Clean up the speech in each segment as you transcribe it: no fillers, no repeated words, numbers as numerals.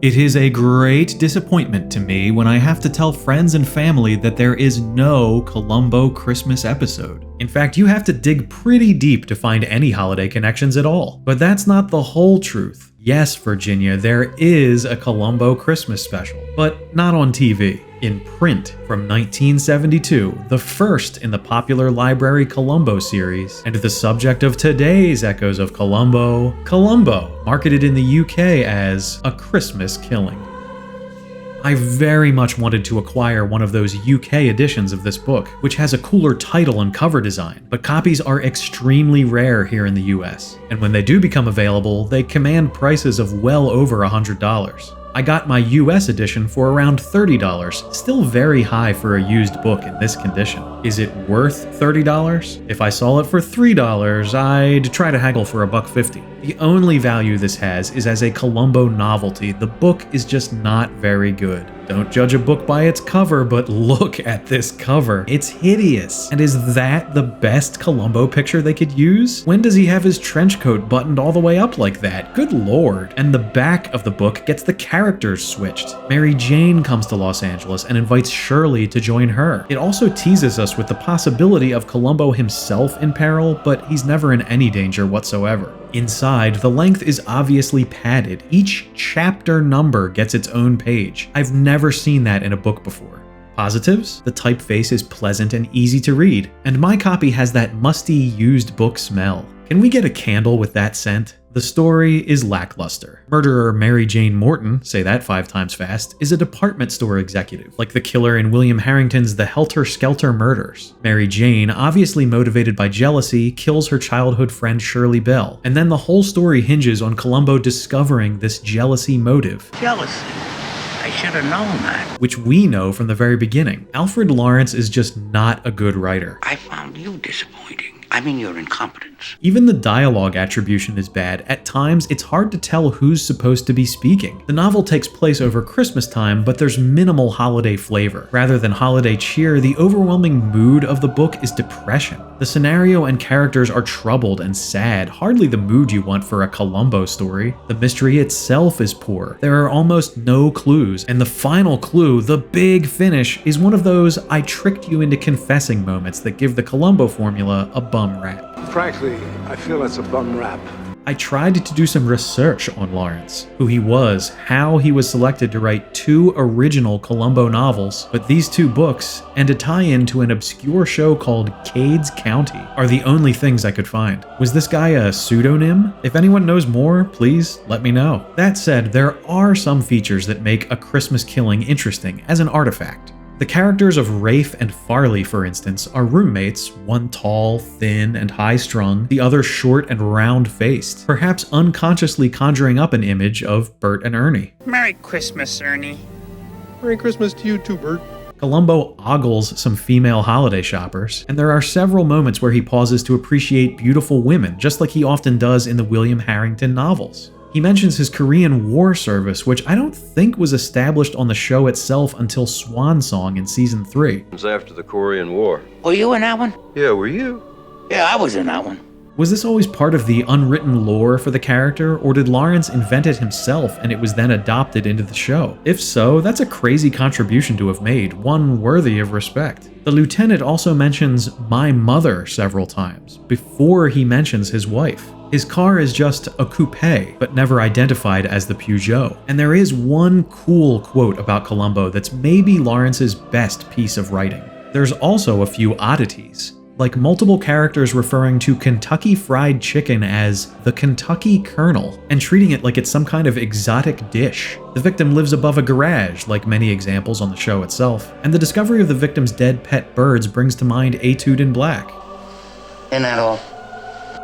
It is a great disappointment to me when I have to tell friends and family that there is no Columbo Christmas episode. In fact, you have to dig pretty deep to find any holiday connections at all. But that's not the whole truth. Yes, Virginia, there is a Columbo Christmas special, but not on TV. In print from 1972, the first in the popular library Columbo series, and the subject of today's Echoes of Columbo, Columbo, marketed in the UK as A Christmas Killing. I very much wanted to acquire one of those UK editions of this book, which has a cooler title and cover design, but copies are extremely rare here in the US, and when they do become available, they command prices of well over $100. I got my US edition for around $30, still very high for a used book in this condition. Is it worth $30? If I saw it for $3, I'd try to haggle for $1.50. The only value this has is as a Columbo novelty. The book is just not very good. Don't judge a book by its cover, but look at this cover. It's hideous. And is that the best Columbo picture they could use? When does he have his trench coat buttoned all the way up like that? Good lord. And the back of the book gets the characters switched. Mary Jane comes to Los Angeles and invites Shirley to join her. It also teases us with the possibility of Columbo himself in peril, but he's never in any danger whatsoever. Inside, the length is obviously padded. Each chapter number gets its own page. I've never seen that in a book before. Positives? The typeface is pleasant and easy to read, and my copy has that musty used book smell. Can we get a candle with that scent? The story is lackluster. Murderer Mary Jane Morton, say that 5 times fast, is a department store executive, like the killer in William Harrington's The Helter Skelter Murders. Mary Jane, obviously motivated by jealousy, kills her childhood friend Shirley Bell, and then the whole story hinges on Columbo discovering this jealousy motive. Jealousy? I should have known that. Which we know from the very beginning. Alfred Lawrence is just not a good writer. I found you disappointing. I mean your incompetence. Even the dialogue attribution is bad. At times, it's hard to tell who's supposed to be speaking. The novel takes place over Christmas time, but there's minimal holiday flavor. Rather than holiday cheer, the overwhelming mood of the book is depression. The scenario and characters are troubled and sad, hardly the mood you want for a Columbo story. The mystery itself is poor. There are almost no clues, and the final clue, the big finish, is one of those I tricked you into confessing moments that give the Columbo formula a bum rap. Frankly, I feel it's a bum rap. I tried to do some research on Lawrence, who he was, how he was selected to write 2 original Columbo novels, but these 2 books, and a tie-in to an obscure show called Cades County, are the only things I could find. Was this guy a pseudonym? If anyone knows more, please let me know. That said, there are some features that make A Christmas Killing interesting as an artifact. The characters of Rafe and Farley, for instance, are roommates, one tall, thin, and high-strung, the other short and round-faced, perhaps unconsciously conjuring up an image of Bert and Ernie. Merry Christmas, Ernie. Merry Christmas to you too, Bert. Columbo ogles some female holiday shoppers, and there are several moments where he pauses to appreciate beautiful women, just like he often does in the William Harrington novels. He mentions his Korean War service, which I don't think was established on the show itself until Swan Song in season 3. It was after the Korean War. Were you in that one? Yeah, were you? Yeah, I was in that one. Was this always part of the unwritten lore for the character, or did Lawrence invent it himself and it was then adopted into the show? If so, that's a crazy contribution to have made, one worthy of respect. The lieutenant also mentions "my mother" several times, before he mentions his wife. His car is just a coupe, but never identified as the Peugeot. And there is one cool quote about Columbo that's maybe Lawrence's best piece of writing. There's also a few oddities, like multiple characters referring to Kentucky Fried Chicken as the Kentucky Colonel, and treating it like it's some kind of exotic dish. The victim lives above a garage, like many examples on the show itself, and the discovery of the victim's dead pet birds brings to mind Etude in Black. Isn't that all?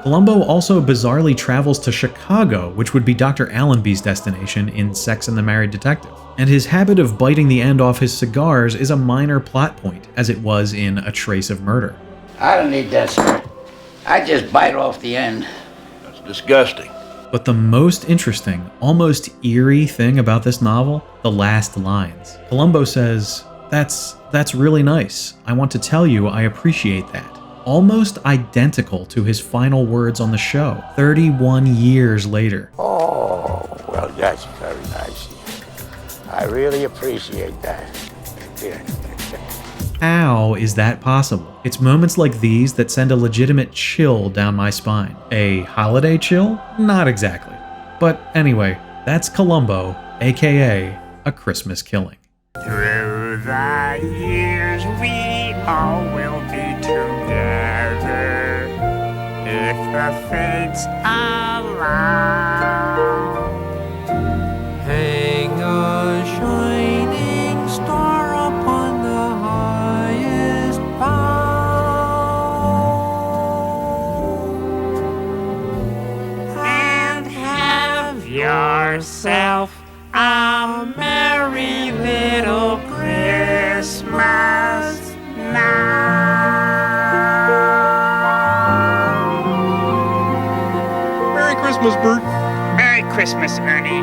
Columbo also bizarrely travels to Chicago, which would be Dr. Allenby's destination in Sex and the Married Detective. And his habit of biting the end off his cigars is a minor plot point, as it was in A Trace of Murder. I don't need that, sir. I just bite off the end. That's disgusting. But the most interesting, almost eerie thing about this novel, the last lines. Columbo says, That's really nice. I want to tell you I appreciate that." Almost identical to his final words on the show, 31 years later. Oh, well, that's very nice. I really appreciate that. Here. How is that possible? It's moments like these that send a legitimate chill down my spine. A holiday chill? Not exactly. But anyway, that's Columbo, a.k.a. a Christmas killing. Through the years we all will be together, if the fates allow. Hang a shining star upon the highest bough, and have yourself a merry little Christmas now. Merry Christmas, Bert. Merry Christmas, Ernie.